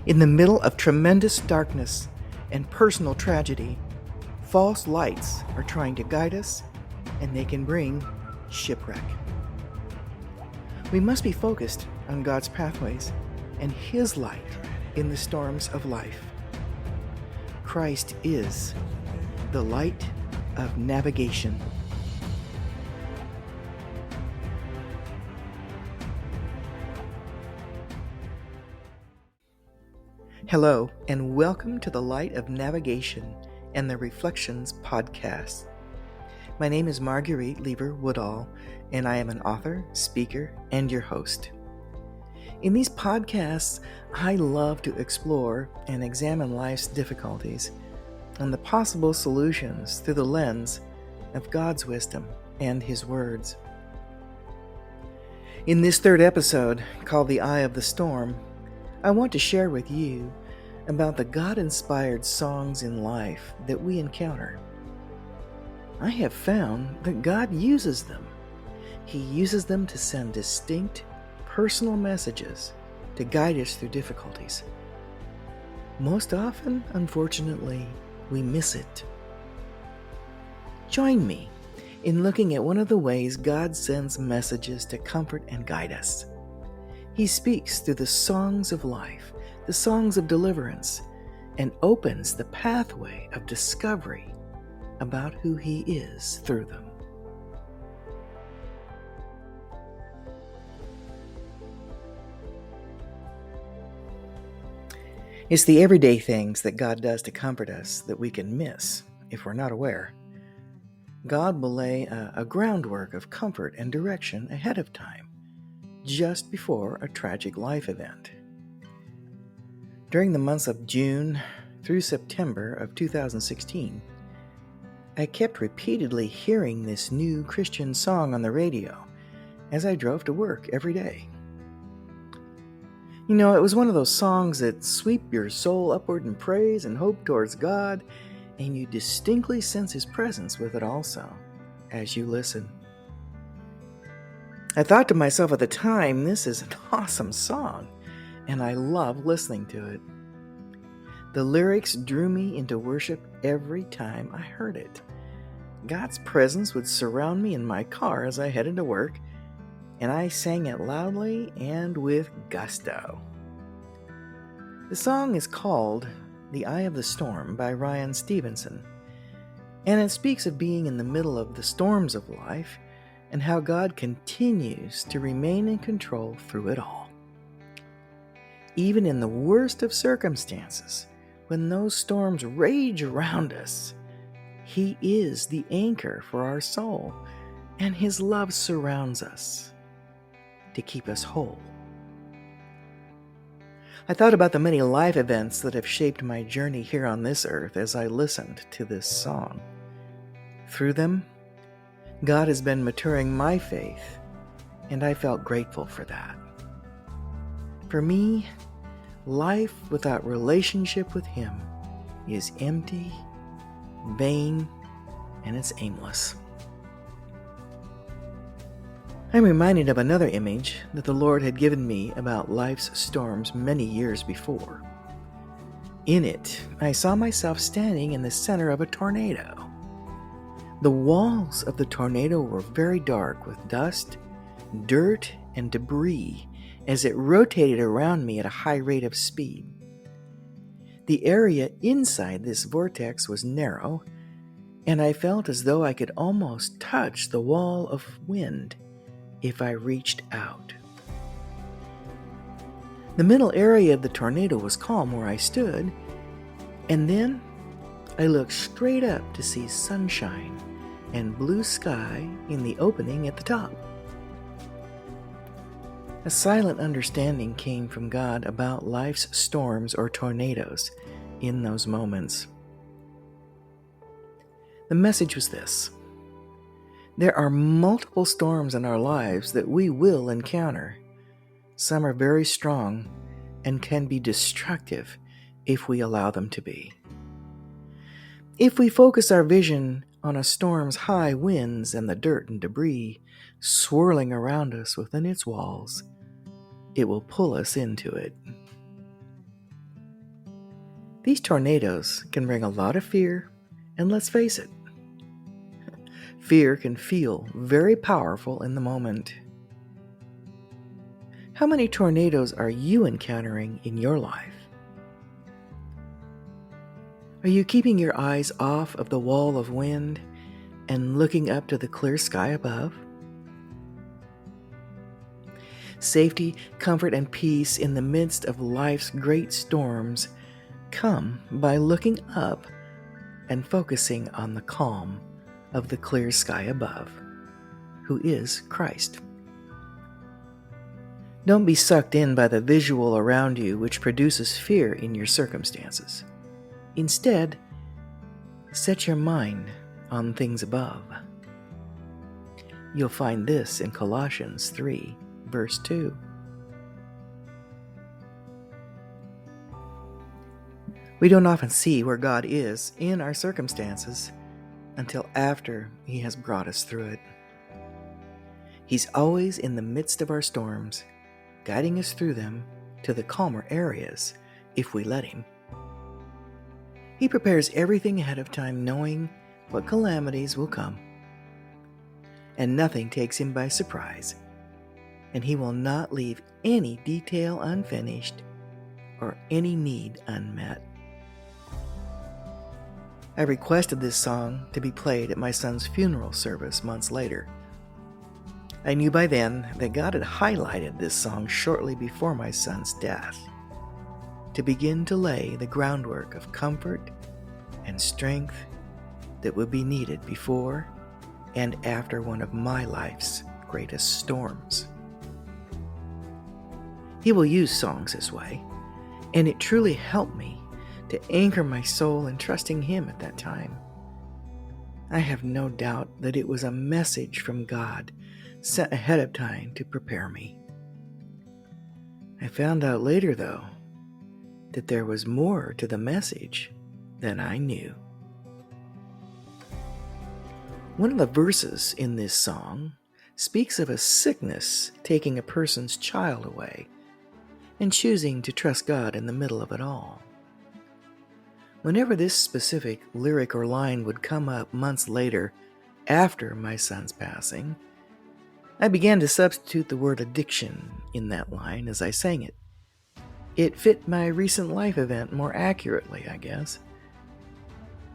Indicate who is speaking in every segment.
Speaker 1: In the middle of tremendous darkness and personal tragedy, false lights are trying to guide us, and they can bring shipwreck. We must be focused on God's pathways and His light in the storms of life. Christ is the light of navigation. Hello, and welcome to the Light of Navigation and the Reflections podcast. My name is Marguerite Lever-Woodall, and I am an author, speaker, and your host. In these podcasts, I love to explore and examine life's difficulties and the possible solutions through the lens of God's wisdom and His words. In this third episode, called The Eye of the Storm, I want to share with you about the God-inspired songs in life that we encounter. I have found that God uses them. He uses them to send distinct, personal messages to guide us through difficulties. Most often, unfortunately, we miss it. Join me in looking at one of the ways God sends messages to comfort and guide us. He speaks through the songs of life, the songs of deliverance, and opens the pathway of discovery about who He is through them. It's the everyday things that God does to comfort us that we can miss if we're not aware. God will lay a groundwork of comfort and direction ahead of time, just before a tragic life event. During the months of June through September of 2016, I kept repeatedly hearing this new Christian song on the radio as I drove to work every day. You know, it was one of those songs that sweep your soul upward in praise and hope towards God, and you distinctly sense His presence with it also as you listen. I thought to myself at the time, this is an awesome song, and I love listening to it. The lyrics drew me into worship every time I heard it. God's presence would surround me in my car as I headed to work, and I sang it loudly and with gusto. The song is called The Eye of the Storm by Ryan Stevenson, and it speaks of being in the middle of the storms of life and how God continues to remain in control through it all. Even in the worst of circumstances, when those storms rage around us, He is the anchor for our soul, and His love surrounds us to keep us whole. I thought about the many life events that have shaped my journey here on this earth as I listened to this song. Through them, God has been maturing my faith, and I felt grateful for that. For me, life without relationship with Him is empty, vain, and it's aimless. I'm reminded of another image that the Lord had given me about life's storms many years before. In it, I saw myself standing in the center of a tornado. The walls of the tornado were very dark with dust, dirt, and debris as it rotated around me at a high rate of speed. The area inside this vortex was narrow, and I felt as though I could almost touch the wall of wind if I reached out. The middle area of the tornado was calm where I stood, and then I looked straight up to see sunshine and blue sky in the opening at the top. A silent understanding came from God about life's storms or tornadoes in those moments. The message was this: there are multiple storms in our lives that we will encounter. Some are very strong and can be destructive if we allow them to be. If we focus our vision on a storm's high winds and the dirt and debris swirling around us within its walls, it will pull us into it. These tornadoes can bring a lot of fear, and let's face it, fear can feel very powerful in the moment. How many tornadoes are you encountering in your life? Are you keeping your eyes off of the wall of wind and looking up to the clear sky above? Safety, comfort, and peace in the midst of life's great storms come by looking up and focusing on the calm of the clear sky above, who is Christ. Don't be sucked in by the visual around you which produces fear in your circumstances. Instead, set your mind on things above. You'll find this in Colossians 3, verse 2. We don't often see where God is in our circumstances until after He has brought us through it. He's always in the midst of our storms, guiding us through them to the calmer areas if we let Him. He prepares everything ahead of time, knowing what calamities will come. And nothing takes Him by surprise, and He will not leave any detail unfinished or any need unmet. I requested this song to be played at my son's funeral service months later. I knew by then that God had highlighted this song shortly before my son's death to begin to lay the groundwork of comfort and strength that would be needed before and after one of my life's greatest storms. He will use songs this way, and it truly helped me to anchor my soul in trusting Him at that time. I have no doubt that it was a message from God sent ahead of time to prepare me. I found out later, though, that there was more to the message than I knew. One of the verses in this song speaks of a sickness taking a person's child away and choosing to trust God in the middle of it all. Whenever this specific lyric or line would come up months later after my son's passing, I began to substitute the word addiction in that line as I sang it. It fit my recent life event more accurately, I guess,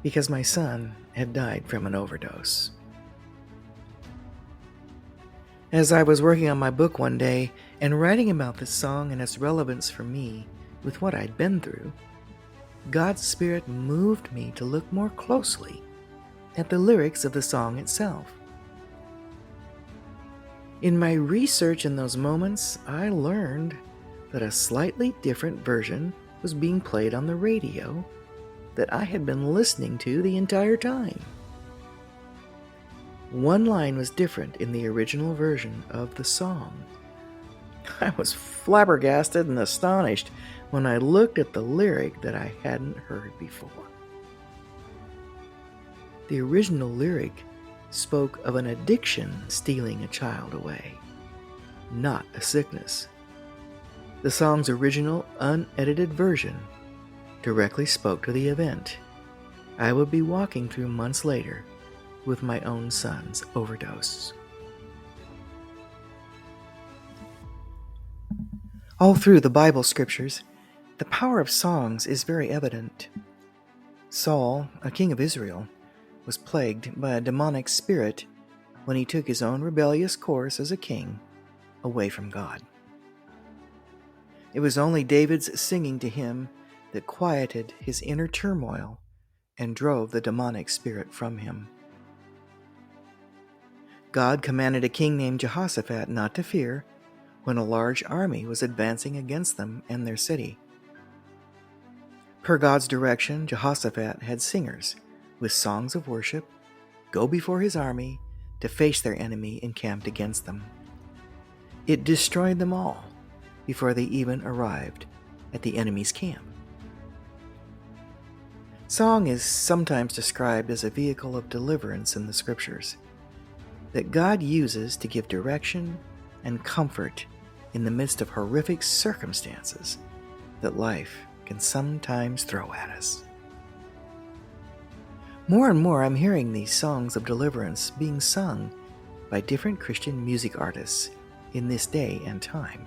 Speaker 1: because my son had died from an overdose. As I was working on my book one day and writing about this song and its relevance for me with what I'd been through, God's Spirit moved me to look more closely at the lyrics of the song itself. In my research in those moments, I learned that a slightly different version was being played on the radio that I had been listening to the entire time. One line was different in the original version of the song. I was flabbergasted and astonished when I looked at the lyric that I hadn't heard before. The original lyric spoke of an addiction stealing a child away, not a sickness. The song's original, unedited version directly spoke to the event I would be walking through months later with my own son's overdose. All through the Bible scriptures, the power of songs is very evident. Saul, a king of Israel, was plagued by a demonic spirit when he took his own rebellious course as a king away from God. It was only David's singing to him that quieted his inner turmoil and drove the demonic spirit from him. God commanded a king named Jehoshaphat not to fear when a large army was advancing against them and their city. Per God's direction, Jehoshaphat had singers with songs of worship go before his army to face their enemy encamped against them. It destroyed them all before they even arrived at the enemy's camp. Song is sometimes described as a vehicle of deliverance in the scriptures that God uses to give direction and comfort in the midst of horrific circumstances that life can sometimes throw at us. More and more, I'm hearing these songs of deliverance being sung by different Christian music artists in this day and time.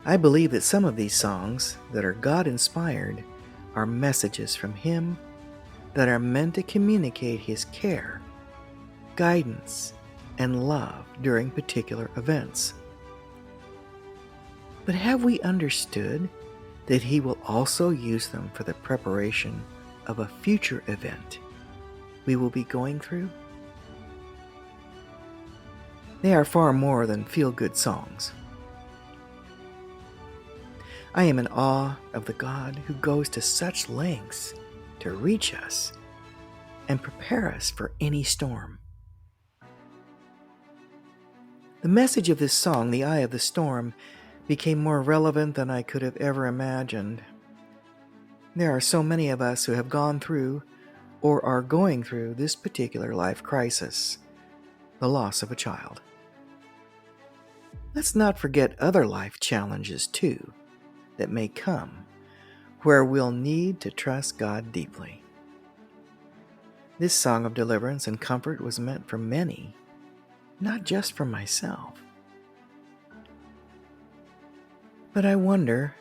Speaker 1: I believe that some of these songs that are God-inspired are messages from Him that are meant to communicate His care, guidance, and love during particular events. But have we understood that He will also use them for the preparation of a future event we will be going through? They are far more than feel-good songs. I am in awe of the God who goes to such lengths to reach us and prepare us for any storm. The message of this song, The Eye of the Storm, became more relevant than I could have ever imagined. There are so many of us who have gone through or are going through this particular life crisis, the loss of a child. Let's not forget other life challenges too that may come, where we'll need to trust God deeply. This song of deliverance and comfort was meant for many, not just for myself. But I wonder,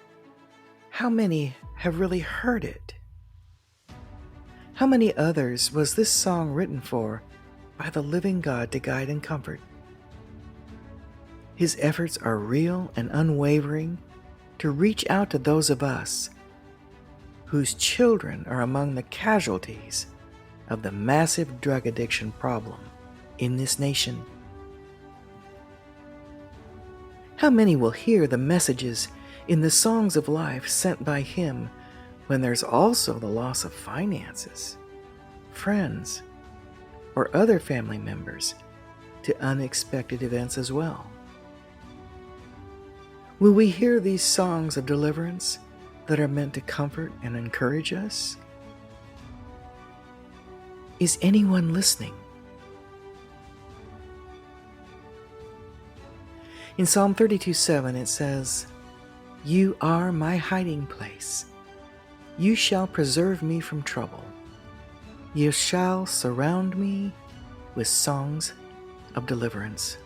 Speaker 1: how many have really heard it? How many others was this song written for by the living God to guide and comfort? His efforts are real and unwavering to reach out to those of us whose children are among the casualties of the massive drug addiction problem in this nation. How many will hear the messages in the songs of life sent by Him when there's also the loss of finances, friends, or other family members to unexpected events as well? Will we hear these songs of deliverance that are meant to comfort and encourage us? Is anyone listening? In Psalm 32:7 it says, "You are my hiding place. You shall preserve me from trouble. You shall surround me with songs of deliverance."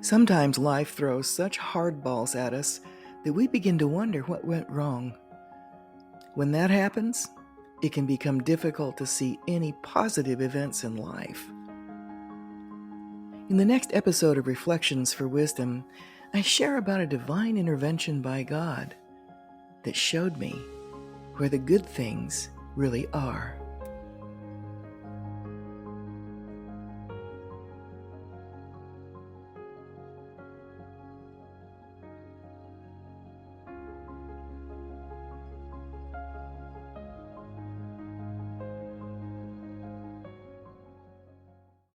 Speaker 1: Sometimes life throws such hardballs at us that we begin to wonder what went wrong. When that happens, it can become difficult to see any positive events in life. In the next episode of Reflections for Wisdom, I share about a divine intervention by God that showed me where the good things really are.